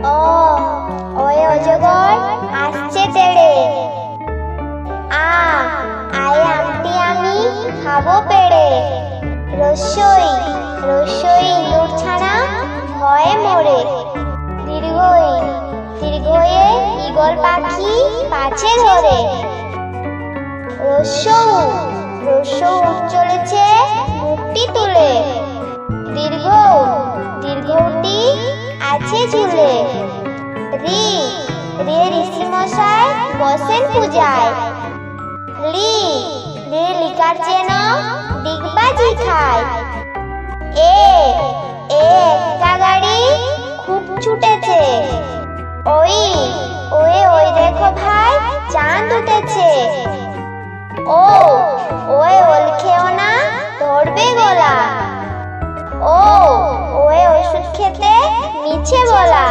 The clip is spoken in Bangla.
অ ওয়ে অজগর আসছে তেড়ে। আয় আমটি আমি খাবো পেড়ে। রস্যই রস্যই ইঁদুর ছানা ভয়ে মরে। দীর্ঘই দীর্ঘয়ে ঈগল পাখি পাছে ধরে। রস্যৌ রস্যৌ উঠ চলেছে মুখটি তুলে। দীর্ঘ দীর্ঘটি আছে ঝুলে। রি রে ঋষি মশাই বসেন পূজায়। লি রে লিকার যেন ডিগবাজি খায়। এ একটা গাড়ি খুব ছুটেছে। ওই ওই দেখো ভাই চাঁদ উঠেছে। ওয়ে ওল খেও না ধরবে গলা। ওয়ে ওষুধ খেতে মিছে বলা।